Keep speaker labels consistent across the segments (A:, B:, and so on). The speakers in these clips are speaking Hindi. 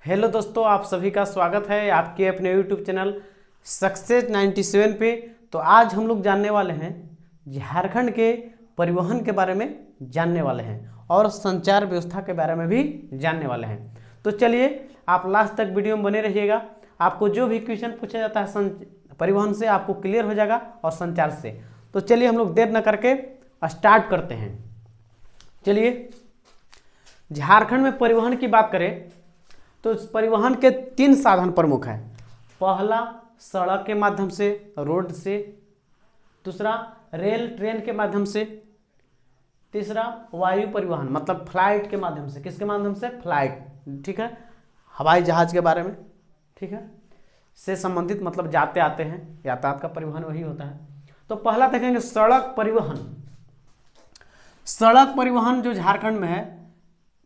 A: हेलो दोस्तों, आप सभी का स्वागत है आपके अपने यूट्यूब चैनल सक्सेस 97 पे। तो आज हम लोग जानने वाले हैं झारखंड के परिवहन के बारे में जानने वाले हैं और संचार व्यवस्था के बारे में भी जानने वाले हैं। तो चलिए आप लास्ट तक वीडियो में बने रहिएगा। आपको जो भी क्वेश्चन पूछा जाता है परिवहन से आपको क्लियर हो जाएगा और संचार से। तो चलिए हम लोग देर न करके स्टार्ट करते हैं। चलिए झारखंड में परिवहन की बात करें तो परिवहन के 3 साधन प्रमुख हैं। पहला सड़क के माध्यम से, रोड से। दूसरा रेल ट्रेन के माध्यम से। तीसरा वायु परिवहन मतलब फ्लाइट के माध्यम से। किसके माध्यम से? फ्लाइट, ठीक है, हवाई जहाज के बारे में, ठीक है, से संबंधित मतलब जाते आते हैं, यातायात का परिवहन वही होता है। तो पहला देखेंगे सड़क परिवहन। सड़क परिवहन जो झारखंड में है,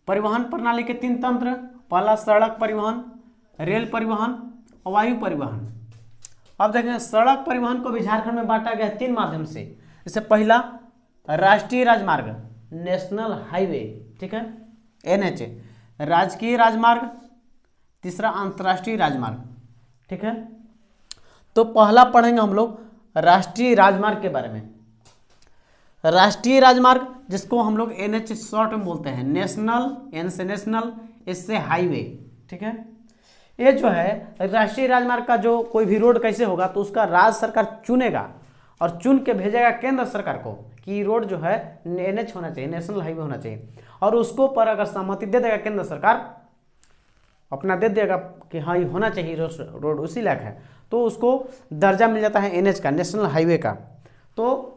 A: परिवहन प्रणाली के 3 तंत्र। पहला सड़क परिवहन, रेल परिवहन और वायु परिवहन। अब देखें सड़क परिवहन को भी झारखंड में बांटा गया 3 माध्यम से। जैसे पहला राष्ट्रीय राजमार्ग, नेशनल हाईवे, ठीक है, NH, राजकीय राजमार्ग। तीसरा अंतर्राष्ट्रीय राजमार्ग, ठीक है। तो पहला पढ़ेंगे हम लोग राष्ट्रीय राजमार्ग के बारे में। राष्ट्रीय राजमार्ग जिसको हम लोग NH शॉर्ट में बोलते हैं, नेशनल, N से नेशनल, इससे हाईवे, ठीक है। ये जो है राष्ट्रीय राजमार्ग का जो कोई भी रोड कैसे होगा तो उसका राज्य सरकार चुनेगा और चुन के भेजेगा केंद्र सरकार को कि रोड जो है NH होना चाहिए, नेशनल हाईवे होना चाहिए। और उसको पर अगर सहमति दे देगा केंद्र सरकार, अपना दे देगा कि हाँ ये होना चाहिए, रोड उसी लायक है, तो उसको दर्जा मिल जाता है NH का, नेशनल हाईवे का। तो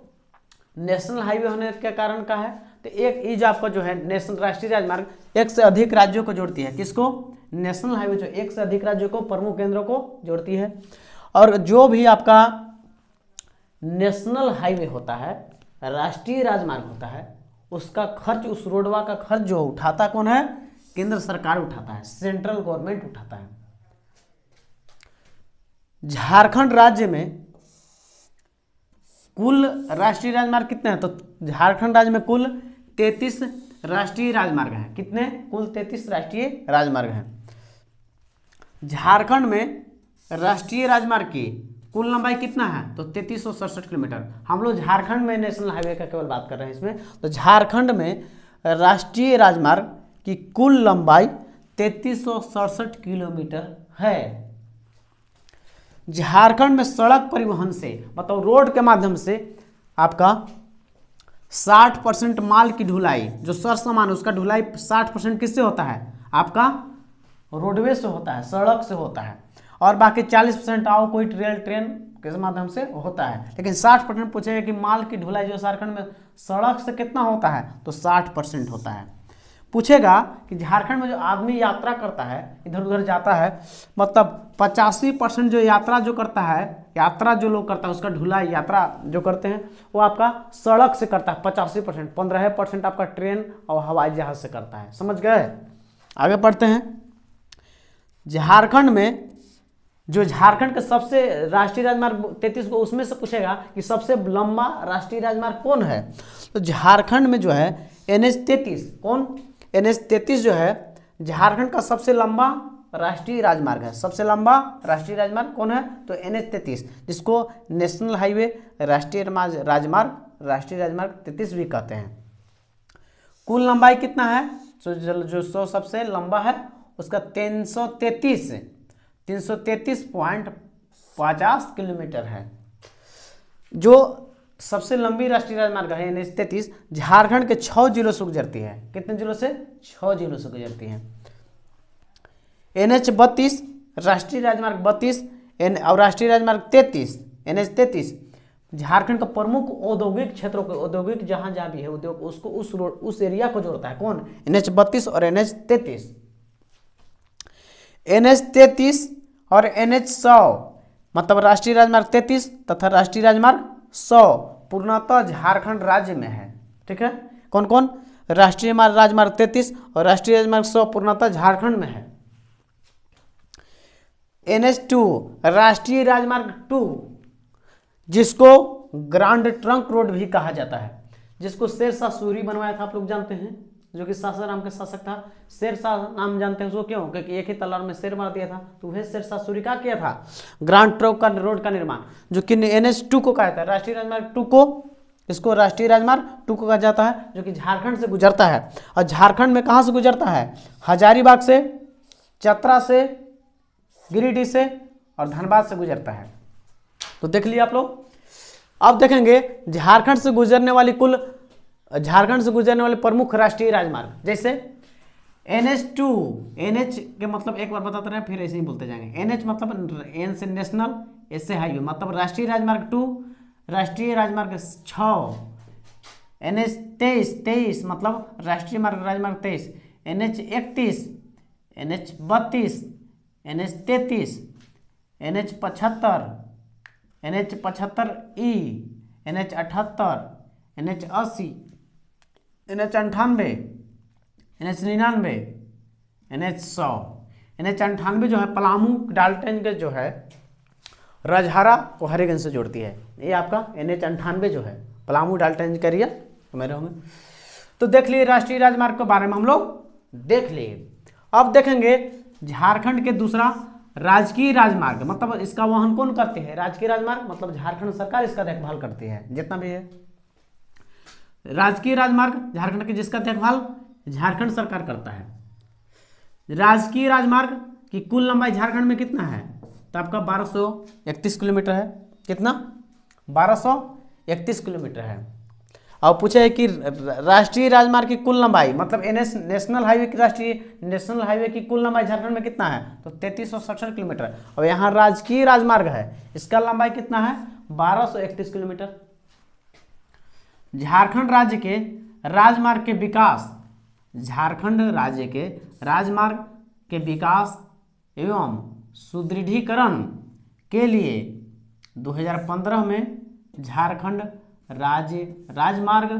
A: नेशनल हाईवे होने के कारण का है तो एक ईज आपका जो है नेशनल राष्ट्रीय राजमार्ग 1 से अधिक राज्यों को जोड़ती है। किसको? नेशनल हाईवे जो 1 से अधिक राज्यों को, प्रमुख केंद्रों को जोड़ती है। और जो भी आपका नेशनल हाईवे होता है, राष्ट्रीय राजमार्ग होता है, उसका खर्च, उस रोडवा का खर्च जो उठाता कौन है? केंद्र सरकार उठाता है, सेंट्रल गवर्नमेंट उठाता है। झारखंड राज्य में कुल राष्ट्रीय राजमार्ग कितने हैं? तो झारखंड राज्य में कुल 33 राष्ट्रीय राजमार्ग हैं। कितने? कुल 33 राष्ट्रीय राजमार्ग हैं। झारखंड में राष्ट्रीय राजमार्ग की कुल लंबाई कितना है? तो 3367 किलोमीटर। हम लोग झारखंड में नेशनल हाईवे का केवल बात कर रहे हैं इसमें। तो झारखंड में राष्ट्रीय राजमार्ग की कुल लंबाई 3367 किलोमीटर है। झारखंड में सड़क परिवहन से मतलब रोड के माध्यम से आपका 60% माल की ढुलाई, जो सर सामान उसका ढुलाई 60% किससे होता है? आपका रोडवे से होता है, सड़क से होता है। और बाकी 40% आओ कोई रेल ट्रेन के माध्यम से होता है। लेकिन 60% पूछेगा कि माल की ढुलाई जो झारखंड में सड़क से कितना होता है? तो 60% होता है। पूछेगा कि झारखंड में जो आदमी यात्रा करता है, इधर उधर जाता है, मतलब 85% जो यात्रा जो करता है, यात्रा जो लोग करता है उसका ढुलाई यात्रा जो करते हैं वो आपका सड़क से करता है 85%, 15% आपका ट्रेन और हवाई जहाज से करता है। समझ गए? आगे बढ़ते हैं। झारखंड में जो झारखंड के सबसे राष्ट्रीय राजमार्ग 33 को, उसमें से पूछेगा कि सबसे लंबा राष्ट्रीय राजमार्ग कौन है? तो झारखंड में जो है NH-33, कौन? NH-33 जो है झारखंड का सबसे लंबा राष्ट्रीय राजमार्ग है। सबसे लंबा राष्ट्रीय राजमार्ग कौन है? तो NH-33, जिसको नेशनल हाईवे, राष्ट्रीय राजमार्ग, राष्ट्रीय राजमार्ग 33 भी कहते हैं। कुल लंबाई कितना है? तो जो सबसे लंबा है उसका 333.50 किलोमीटर है। जो सबसे लंबी राष्ट्रीय राजमार्ग है NH-33 झारखंड के 6 जिलों से गुजरती है। कितने जिलों से? 6 जिलों से गुजरती है। NH-32 राष्ट्रीय राजमार्ग 32 और राष्ट्रीय राजमार्ग 33, NH-33 झारखंड का प्रमुख औद्योगिक क्षेत्रों को, औद्योगिक जहां जहां भी है उद्योग, उसको उस एरिया को जोड़ता है। कौन? NH-32 और NH-33। NH-33 और NH-100 मतलब राष्ट्रीय राजमार्ग 33 तथा राष्ट्रीय राजमार्ग 100 पूर्णतः झारखंड राज्य में है। ठीक है, कौन कौन? राष्ट्रीय राजमार्ग 33 और राष्ट्रीय राजमार्ग 100 पूर्णतः झारखंड में है। NH-2 राष्ट्रीय राजमार्ग 2 जिसको ग्रांड ट्रंक रोड भी कहा जाता है, जिसको शेरशाह सूरी बनवाया था, आप लोग जानते हैं। जो कि सासाराम के शासक था। शेरशाह नाम जानते हैं उसको, क्यों? क्योंकि एक ही तलवार में शेर मार दिया था, तो वह शेरशाह सूरी का किया था ग्रांड ट्रंक का रोड का निर्माण, जो कि NH2 को कहा जाता है, राष्ट्रीय राजमार्ग 2 को, इसको राष्ट्रीय राजमार्ग 2 को कहा जाता है, जो कि झारखंड से गुजरता है। और झारखंड में कहाँ से गुजरता है? हजारीबाग से, चतरा से, गिरिडीह से और धनबाद से गुजरता है। तो देख लिया आप लोग। अब देखेंगे झारखंड से गुजरने वाले प्रमुख राष्ट्रीय राजमार्ग, जैसे NH2, NH के मतलब एक बार बताते रहे फिर ऐसे ही बोलते जाएंगे। NH मतलब N से नेशनल, S से हाईवे, मतलब राष्ट्रीय राजमार्ग 2, राष्ट्रीय राजमार्ग 6, NH 23 मतलब राष्ट्रीय राजमार्ग 23, NH 31, NH 32, NH 33, NH 75, NH 75E, NH 78, NH 80, NH 98, NH 99, NH 100। NH 98 जो है पलामू डाल्टनगंज जो है रजहारा को हरिगंज से जोड़ती है। ये आपका NH 98 जो है पलामू डाल्टनगंज का एरिया मेरे होंगे। तो देख लिए राष्ट्रीय राजमार्ग के बारे में हम लोग देख लिए। अब देखेंगे झारखंड के दूसरा राजकीय राजमार्ग, मतलब इसका वहन कौन करते हैं? राजकीय राजमार्ग मतलब झारखंड सरकार इसका देखभाल करती है, जितना भी है राजकीय राजमार्ग झारखंड के, जिसका देखभाल झारखंड सरकार करता है। राजकीय राजमार्ग की कुल लंबाई झारखंड में कितना है? तो आपका 1231 किलोमीटर है। कितना? 1231 किलोमीटर है। और पूछा है कि राष्ट्रीय राजमार्ग की कुल लंबाई, मतलब नेशनल हाईवे की, राष्ट्रीय नेशनल हाईवे की कुल लंबाई झारखंड में कितना है? तो 3367 किलोमीटर। और यहाँ राजकीय राजमार्ग है, इसका लंबाई कितना है? 1231 किलोमीटर। झारखंड राज्य के राजमार्ग के विकास, झारखंड राज्य के राजमार्ग के विकास एवं सुदृढ़ीकरण के लिए 2015 में झारखंड राज्य राजमार्ग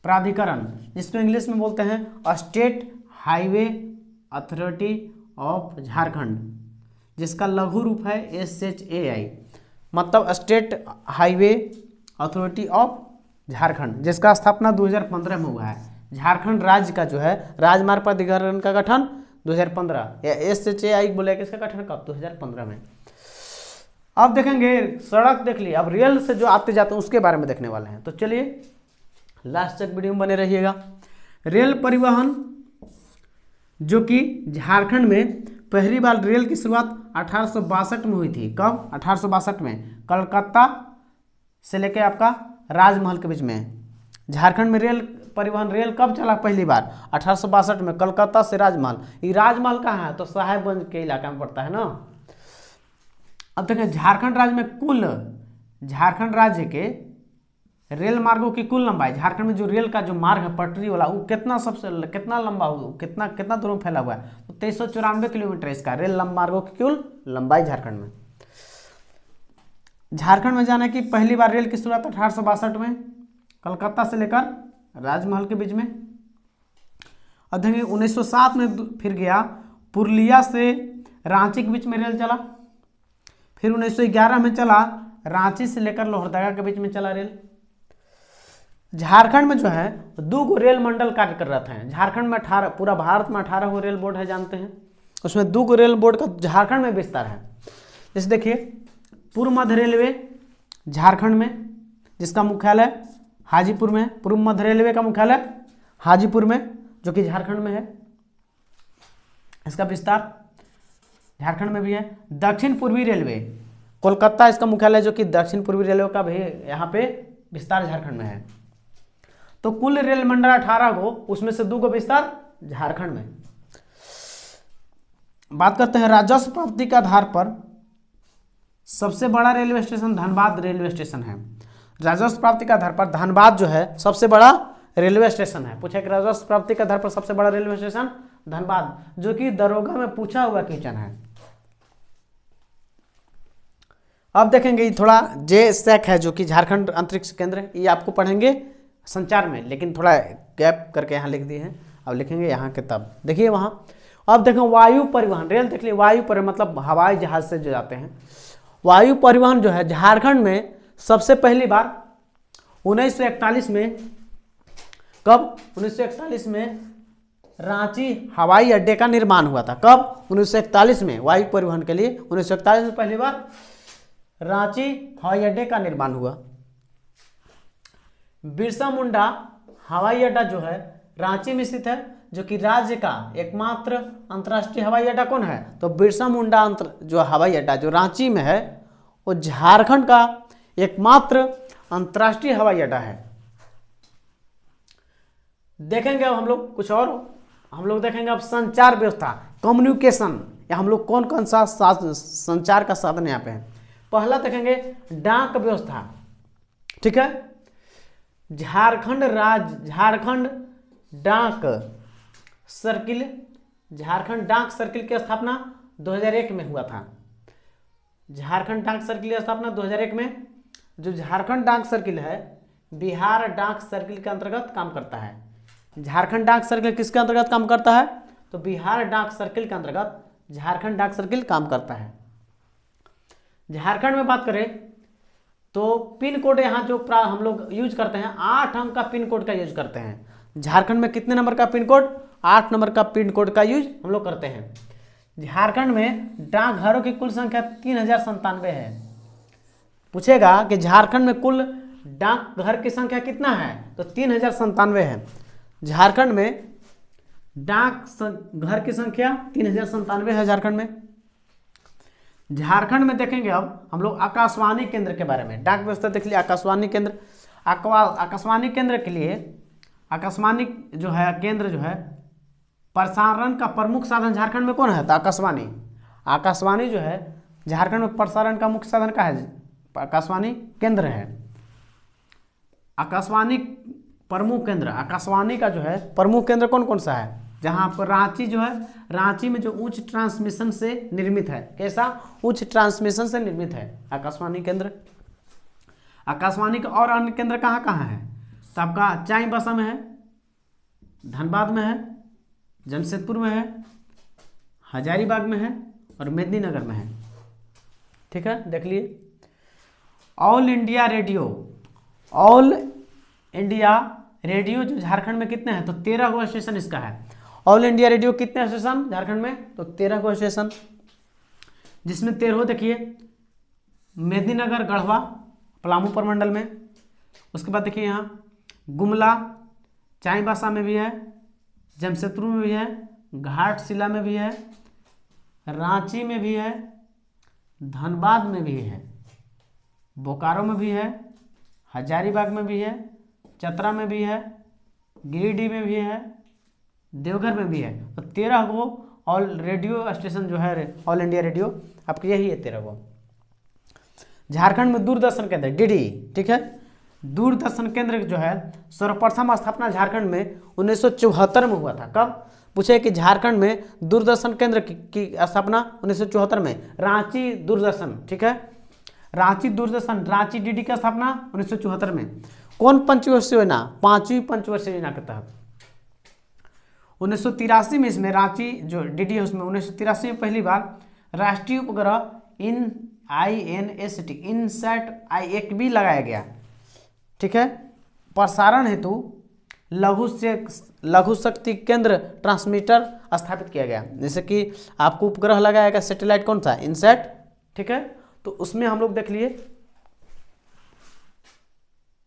A: प्राधिकरण, जिसको इंग्लिश में बोलते हैं state highway authority of Jharkhand, जिसका लघु रूप है SHAI, मतलब state highway authority of Jharkhand, जिसका स्थापना 2015 में हुआ है। झारखंड राज्य का जो है राजमार्ग प्राधिकरण का गठन 2015, या SHAI बोले कि इसका गठन कब? 2015 में। अब देखेंगे सड़क देख लिए, अब रेल से जो आते जाते हैं उसके बारे में देखने वाले हैं। तो चलिए लास्ट तक वीडियो में बने रहिएगा। रेल परिवहन, जो कि झारखंड में पहली बार रेल की शुरुआत 1862 में हुई थी। कब? 1862 में, कलकत्ता से लेकर आपका राजमहल के बीच में। झारखंड में रेल परिवहन, रेल कब चला पहली बार? 1862 में, कलकत्ता से राजमहल। ये राजमहल कहाँ है? तो साहेबगंज के इलाका में पड़ता है ना। अब देखिए झारखंड राज्य में कुल, झारखंड राज्य के रेल मार्गों की कुल लंबाई, झारखंड में जो रेल का जो मार्ग है पटरी वाला, वो कितना लंबा हो, कितना दूर में फैला हुआ है? तो 2394 किलोमीटर इसका रेल मार्गों की कुल लंबाई झारखंड में। झारखंड में जाने की पहली बार रेल की शुरुआत 1862 में, कलकत्ता से लेकर राजमहल के बीच में। अब देखिए 1907 में फिर गया पुरुलिया से रांची के बीच में रेल चला। फिर 1911 में चला रांची से लेकर लोहरदगा के बीच में चला रेल। झारखंड में जो है 2 गो रेल मंडल कार्य कर रहे हैं। झारखंड में 18, पूरा भारत में 18 गो रेल बोर्ड है, जानते हैं। उसमें 2 गो रेल बोर्ड का झारखंड में विस्तार है। जैसे देखिए पूर्व मध्य रेलवे झारखंड में, जिसका मुख्यालय हाजीपुर में, पूर्व मध्य रेलवे का मुख्यालय हाजीपुर में, जो कि झारखंड में है। इसका विस्तार झारखंड में भी है। दक्षिण पूर्वी रेलवे कोलकाता इसका मुख्यालय, जो कि दक्षिण पूर्वी रेलवे का भी यहाँ पे विस्तार झारखंड में है। तो कुल रेल मंडल 18 गो, उसमें से 2 गो विस्तार झारखंड में। बात करते हैं राजस्व प्राप्ति के आधार पर सबसे बड़ा railway station Dhanbad railway station है। राजस्व प्राप्ति के आधार पर धनबाद जो है सबसे बड़ा रेलवे स्टेशन है। पूछा कि राजस्व प्राप्ति के आधार पर सबसे बड़ा रेलवे स्टेशन धनबाद, जो कि दरोगा में पूछा हुआ क्वेश्चन है। अब देखेंगे थोड़ा JSAC है, जो कि झारखंड अंतरिक्ष केंद्र, ये आपको पढ़ेंगे संचार में, लेकिन थोड़ा गैप करके यहाँ लिख दिए हैं। अब लिखेंगे यहाँ के तब देखिए वहाँ। अब देखें वायु परिवहन, रेल देख लिए, वायु परिवहन मतलब हवाई जहाज से जो जाते हैं। वायु परिवहन जो है झारखंड में सबसे पहली बार 1941 में कब? 1941 में रांची हवाई अड्डे का निर्माण हुआ था। कब? 1941 में वायु परिवहन के लिए 1941 में पहली बार रांची हवाई अड्डे का निर्माण हुआ। बिरसा मुंडा हवाई अड्डा जो है रांची में स्थित है, जो कि राज्य का एकमात्र अंतर्राष्ट्रीय हवाई अड्डा कौन है? तो बिरसा मुंडा जो हवाई अड्डा जो रांची में है वो झारखंड का एकमात्र अंतर्राष्ट्रीय हवाई अड्डा है। देखेंगे अब हम लोग कुछ और, हम लोग देखेंगे अब संचार व्यवस्था, कम्युनिकेशन, या हम लोग कौन कौन सा संचार का साधन यहाँ पे है। पहला देखेंगे डाक व्यवस्था, ठीक है। झारखंड डाक सर्किल, झारखंड डाक सर्किल की स्थापना 2001 में हुआ था। झारखंड डाक सर्किल की स्थापना 2001 में। जो झारखंड डाक सर्किल है बिहार डाक सर्किल के अंतर्गत काम करता है। झारखंड डाक सर्किल किसके अंतर्गत काम करता है? तो बिहार डाक सर्किल के अंतर्गत झारखंड डाक सर्किल काम करता है। झारखंड में बात करें तो पिन कोड यहाँ जो हम लोग यूज करते हैं 8 अंक का पिन कोड का यूज करते हैं। झारखंड में कितने नंबर का पिन कोड? 8 नंबर का पिन कोड का यूज हम लोग करते हैं। झारखंड में डाकघरों की कुल संख्या 3097 है। पूछेगा कि झारखंड में कुल डाकघर की संख्या कितना है? तो 3097 है। झारखंड में डाक घर की संख्या 3097 है झारखंड में। झारखंड में देखेंगे अब हम लोग आकाशवाणी केंद्र के बारे में। डाक व्यवस्था देख लिया, आकाशवाणी केंद्र। आकाशवाणी केंद्र के लिए आकाशवाणी जो है केंद्र जो है प्रसारण का प्रमुख साधन झारखंड में कौन है? तो आकाशवाणी। आकाशवाणी जो है झारखंड में प्रसारण का मुख्य साधन का है? आकाशवाणी केंद्र है। आकाशवाणी प्रमुख केंद्र, आकाशवाणी का जो है प्रमुख केंद्र कौन कौन सा है? जहां पर रांची जो है, रांची में जो उच्च ट्रांसमिशन से निर्मित है। कैसा? उच्च ट्रांसमिशन से निर्मित है आकाशवाणी केंद्र। आकाशवाणी का और अन्य केंद्र कहाँ कहाँ है? तो आपका चाईबासा में है, धनबाद में है, जमशेदपुर में है, हजारीबाग में है और मेदिनीनगर में है। ठीक है, देख लिए। All India radio, all India radio जो झारखंड में कितने हैं? तो 13 गो स्टेशन इसका है। ऑल इंडिया रेडियो कितने स्टेशन झारखंड में? तो 13 गो स्टेशन, जिसमें 13 देखिए मेदिनीनगर, गढ़वा, पलामू प्रमंडल में। उसके बाद देखिए यहाँ गुमला, चाईबासा में भी है, जमशेदपुर में भी है, घाटशिला में भी है, रांची में भी है, धनबाद में भी है, बोकारो में भी है, हजारीबाग में भी है, चतरा में भी है, गिरिडीह में भी है, देवघर में भी है। तो 13 गो ऑल रेडियो स्टेशन जो है ऑल इंडिया रेडियो आपके यही है 13 गो। झारखंड में दूरदर्शन केंद्र डीडी, ठीक है। दूरदर्शन केंद्र जो है सर्वप्रथम स्थापना झारखंड में 1974 में हुआ था। कब? पूछे कि झारखंड में दूरदर्शन केंद्र की स्थापना 1974 में, रांची दूरदर्शन, ठीक है। रांची दूरदर्शन, रांची डीडी की स्थापना 1974 में। कौन पंचवर्षीय योजना? 5वीं पंचवर्षीय योजना के तहत 1983 में इसमें रांची जो डीडी है उसमें 1983 में पहली बार राष्ट्रीय उपग्रह INST इनसैट एक भी लगाया गया, ठीक है। प्रसारण हेतु लघु शक्ति केंद्र ट्रांसमीटर स्थापित किया गया। जैसे कि आपको उपग्रह लगाया गया सैटेलाइट कौन सा? इनसैट, ठीक है। तो उसमें हम लोग देख लिए